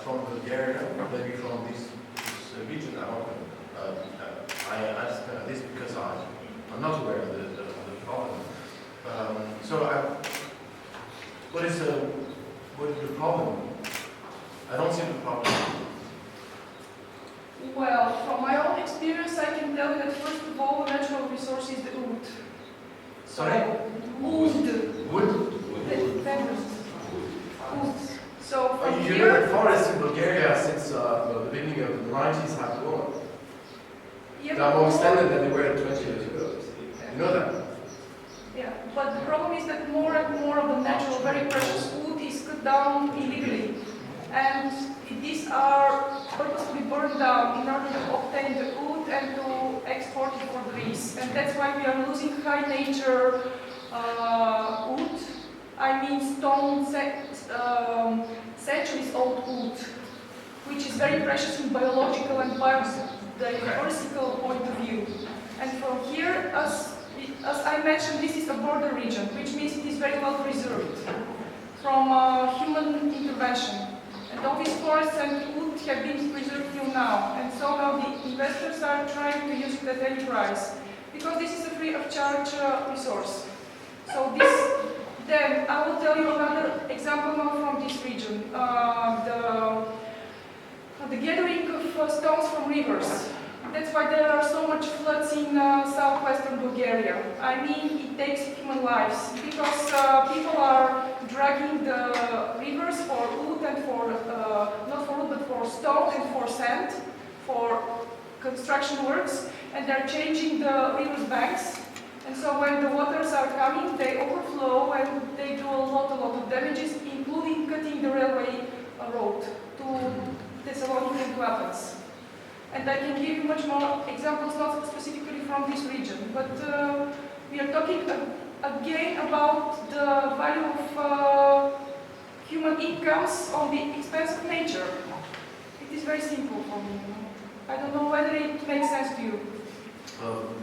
from Bulgaria, maybe from this region. I ask this because I'm not aware of the problem. What is the problem? I don't see the problem. Well, from my own experience, I can tell you that first of all, the natural resource is the wood. Sorry? Wood. Wood? Wood. So from you here... know that forests in Bulgaria since the beginning of the 90s have grown. Yeah, They are more extended than they were 20 years ago. You know that? Yeah, but the problem is that more and more of the natural, very precious wood is cut down illegally. And these are purposely burned down in order to obtain the wood and to export it for grease. And that's why we are losing high nature wood. I mean stone, centuries old wood, which is very precious in biological and biodiversical point of view. And from here, as I mentioned, this is a border region, which means it is very well preserved from human intervention. And all these forests and wood have been preserved till now. And so now the investors are trying to use it at any price, because this is a free of charge resource. So then I will tell you another example now from this region. The gathering of stones from rivers. That's why there are so much floods in southwestern Bulgaria. I mean, it takes human lives because people are dragging the rivers for wood and for, not for wood, but for stone and for sand, for construction works, and they're changing the river's banks. And so when the waters are coming, they overflow and they do a lot of damages, including cutting the railway road to Thessaloniki and to Athens. And I can give you much more examples, not specifically from this region, but we are talking again about the value of human incomes on the expense of nature. It is very simple for me. I don't know whether it makes sense to you.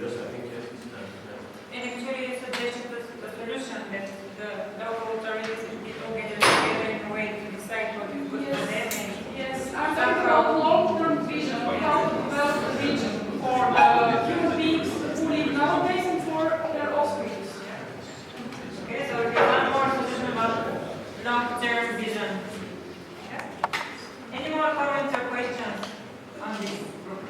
Yes, I think yes. And actually you suggested a solution that the local authorities will be together in a way to decide what is good for them. Yes, I'm talking about long-term vision of how to develop the region for the human beings who live nowadays and for their offspring. Okay, so we have one more solution about long-term vision. Yeah? Any more comments or questions on this group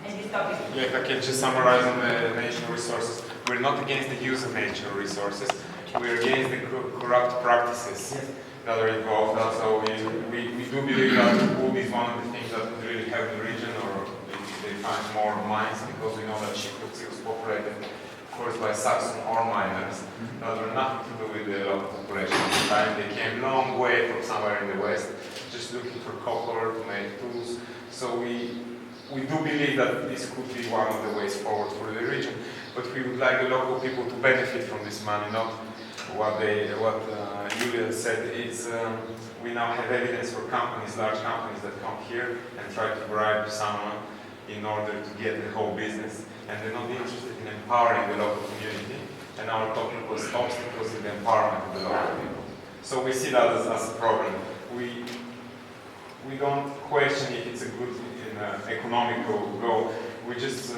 and this topic? Yeah, if I can just summarize on the natural resources. We're not against the use of natural resources. We're against the corrupt practices that are involved. Also, we do believe that wood is one of the things that would really help the region, or if they find more mines, because we know that Chiprovtsi was populated first by Saxon ore miners that were nothing to do with the local population at the time. They came a long way from somewhere in the west, just looking for copper to make tools. So we do believe that this could be one of the ways forward for the region, but we would like the local people to benefit from this money, not what Julia said. Is we now have evidence for companies, large companies that come here and try to bribe someone in order to get the whole business, and they're not interested in empowering the local community, and our talking was obstacles in the empowerment of the local people. So we see that as a problem. We don't question if it's a good economical goal. We just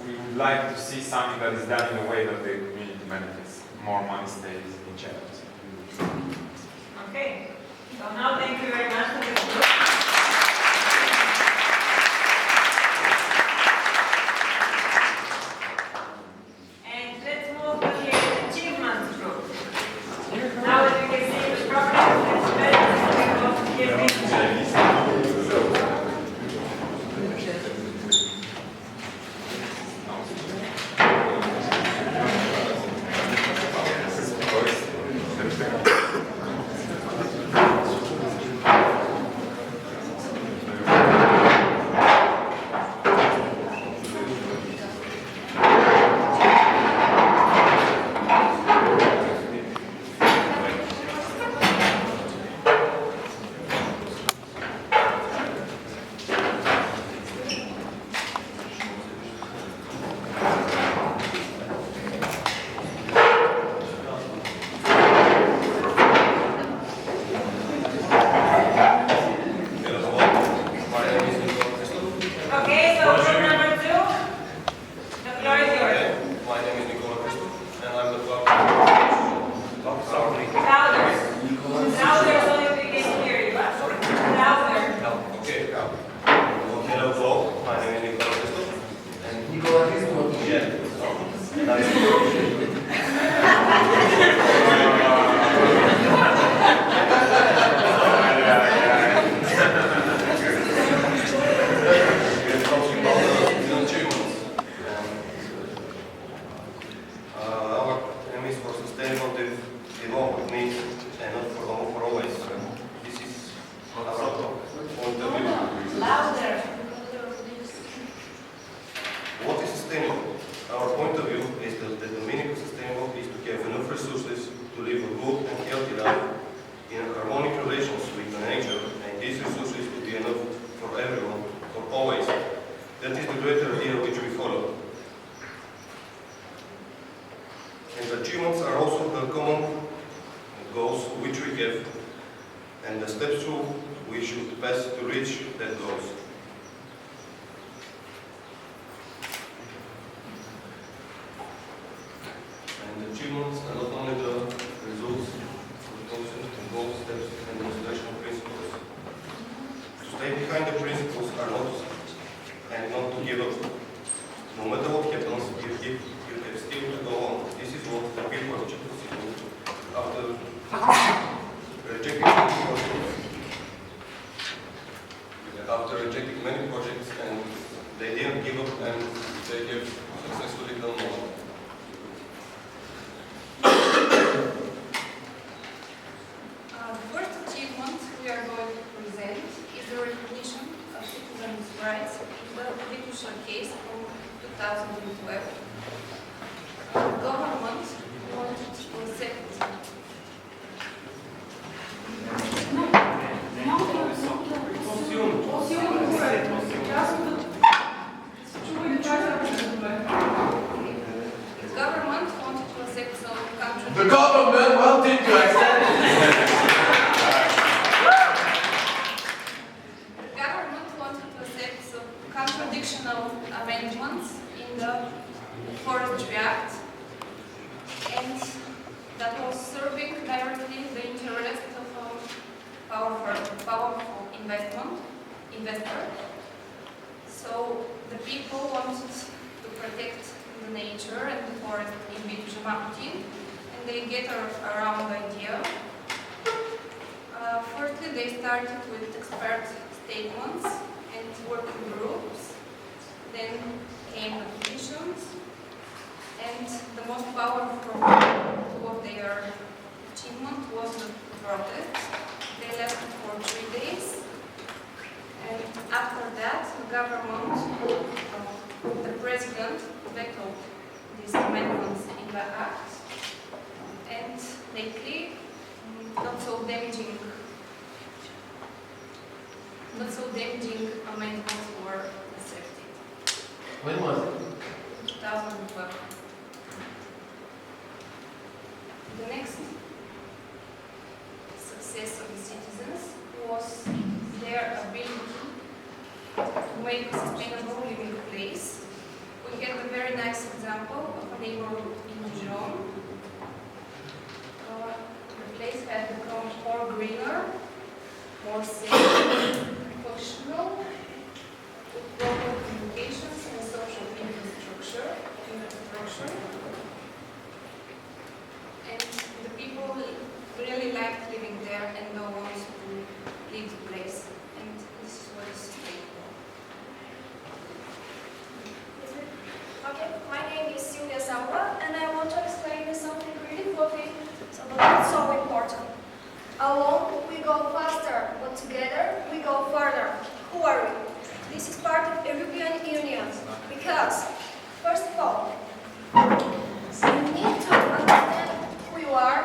we would like to see something that is done in a way that the community benefits. More money stays in charity. Okay. So now thank you very much for this group. And let's move to the Achivments group. Now as we can see the program is very and the steps through we should pass to reach that goals. And achievements are not only the results, but also the goals, steps, and motivational principles. To stay behind the principles are not, and not to give up. No matter what happens, you have still to go on. This is what the people of Chiprovtsi do after rejecting many projects. After rejecting many projects, and they didn't give up, and they have successfully done more. The first achievement we are going to present is the recognition of citizens' rights in the individual case from 2012. The government wanted to accept some countries. The government wanted to accept. The government wanted to accept some contradictional amendments in the Forestry Act, and that was serving directly the interest of a powerful investor. So the people wanted to protect the nature and the forest in Chiprovtsi, and they get around the idea. Firstly, they started with expert statements and working groups. Then came the petitions, and the most powerful of their achievement was the protest. They lasted for 3 days, and after that, the government, the president, vetoed these amendments in the act, and lately, not so damaging amendments were accepted. When was it? 2012. The next success of the citizens was their ability to make a sustainable living place. We had a very nice example of a neighborhood in Dijon. The place had become more greener, more safe, functional, with proper communications and social infrastructure. And the people really liked living there and no one to leave the place. And this is what is great. Okay, my name is Silvia Salva, and I want to explain something really fluffy, but it's so important. Alone, we go faster, but together, we go further. Who are we? This is part of European Union, because, first of all, you need to understand who you are,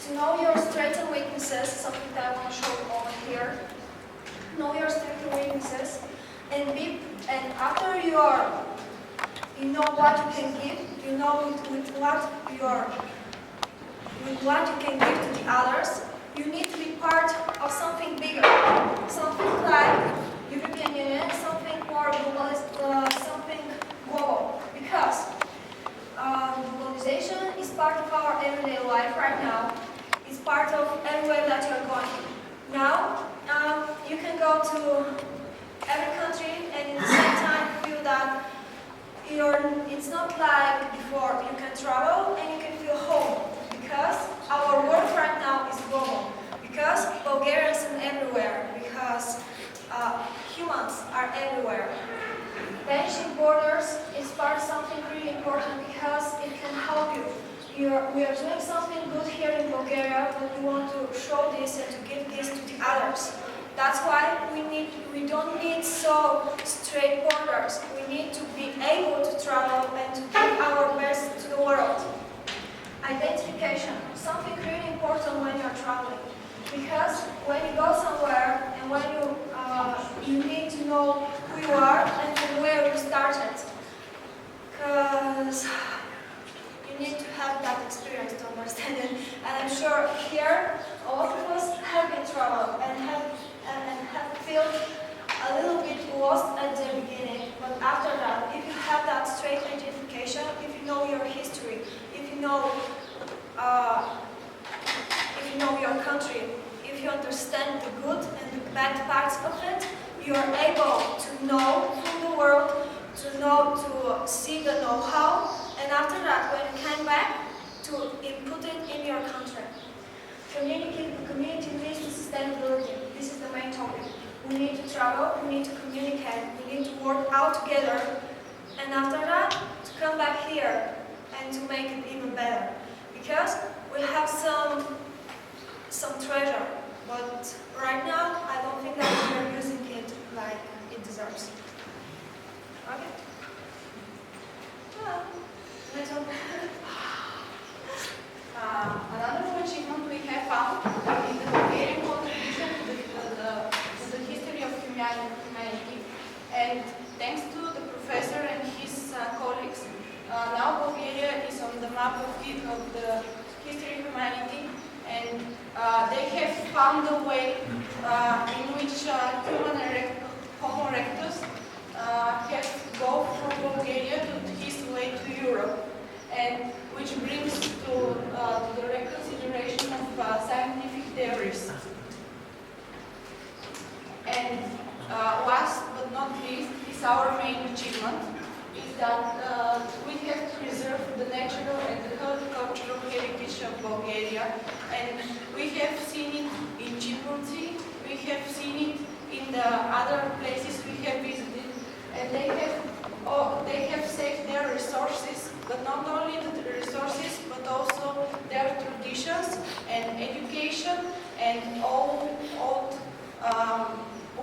to know your strengths and weaknesses, something that I want to show over here. Know your strengths and weaknesses, and after you know what you can give, you know with what you can give to the others, you need to be part of something bigger, something like European Union, something more globalist, something global, because globalization is part of our everyday life right now. It's part of everywhere that you're going. Now, you can go to every country and at the same time feel that it's not like before. You can travel and you can feel home, because our world right now is global, because Bulgarians are everywhere, because humans are everywhere. Banishing borders is part of something really important, because it can help you. We are doing something good here in Bulgaria, but we want to show this and to give this to the others. That's why we don't need so straight borders. We need to be able to travel and to give our best to the world. Identification, something really important when you're traveling. Because when you go somewhere and when you need to know who you are and from where you started. Because you need to have that experience to understand it. And I'm sure here, all of us have been traveled. feel a little bit lost at the beginning, but after that, if you have that straight identification, if you know your history, if you know your country, if you understand the good and the bad parts of it, you are able to know from the world, to see the know-how, and after that, when you come back, to input it in your country. Community leads to sustainability. This is the main topic. We need to travel, we need to communicate, we need to work out together, and after that, to come back here and to make it even better. Because we have some treasure, but right now, I don't think that we are using it like it deserves. Okay? Let's go. Another achievement we have found is the Bulgarian contribution to the history of humanity. And thanks to the professor and his colleagues, now Bulgaria is on the map of the history of humanity, and they have found a way in which Homo erectus has go from Bulgaria to his way to Europe, and which brings to the reconsideration of scientific theories. And last but not least is our main achievement, is that we have preserved the natural and the cultural heritage of Bulgaria, and we have seen it in Chiprovtsi, we have seen it in the other places we have visited, and they have saved their resources, but not only the resources, but also their traditions and education and all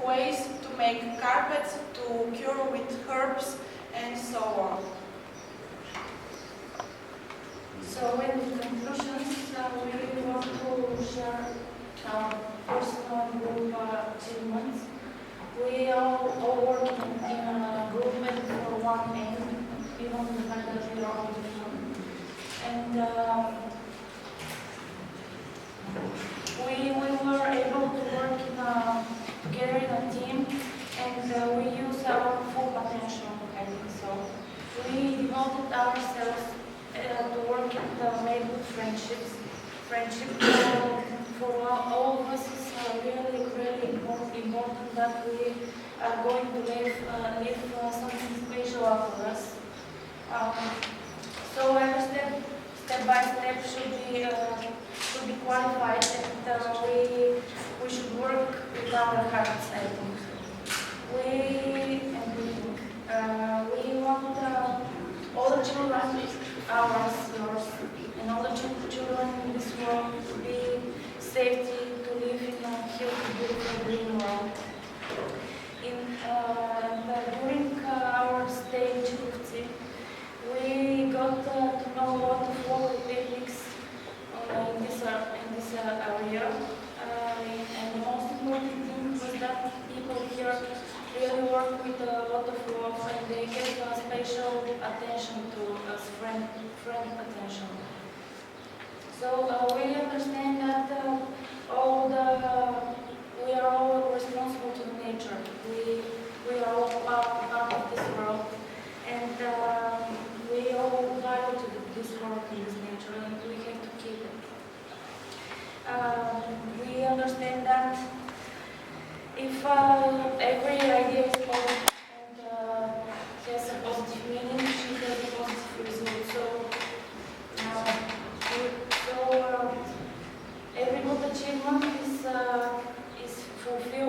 ways to make carpets, to cure with herbs, and so on. So in conclusions, we want to share our personal group achievements. We all work in a group and for one aim, even the fact that we are all different. And we were able to work together in a team, and we use our full potential, I think so. We devoted ourselves to work and made good friendships. Friendship for all of us is really important that we are going to live something special after us. So every step by step should be qualified, and we should work with our hearts, I think. We want all the children, ours, yours, and all the children in this world to be safety, to live in a healthy, beautiful, green world. During our stay in Chiprovtsi, we got to know a lot of local techniques in this area. And the most important thing was that people here really work with a lot of love, and they give special attention to us, friend attention. So we understand that we are all responsible to nature. We are all part of this world, and we all value to this world and this nature, and we have to keep it. We understand that if every idea is positive and has a positive meaning, she has a positive result. So every good achievement is fulfilled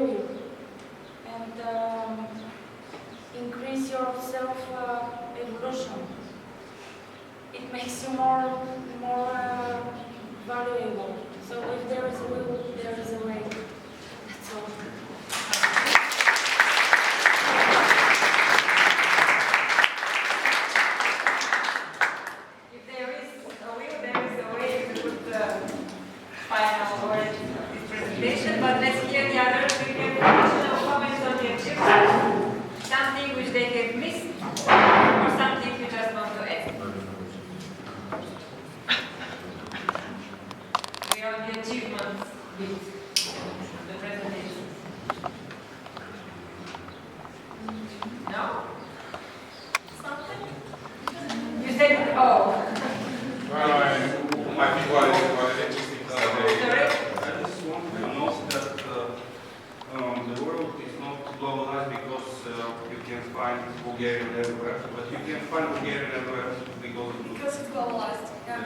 can find Bulgarian everywhere, but you can find Bulgarian everywhere because of Because it's globalized. Yeah.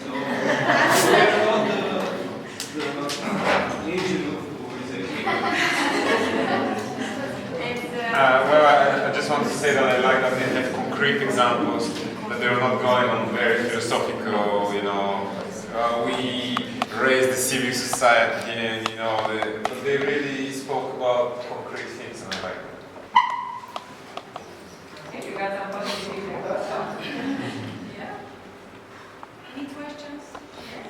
So, we are not the engine of globalization. Well, I just want to say that I like that they have concrete examples, that they're not going on very philosophical, we raise the civil society and, but they really spoke about concrete things and I like that. Okay, you got some positive feedback. Yeah. Any questions? Yes.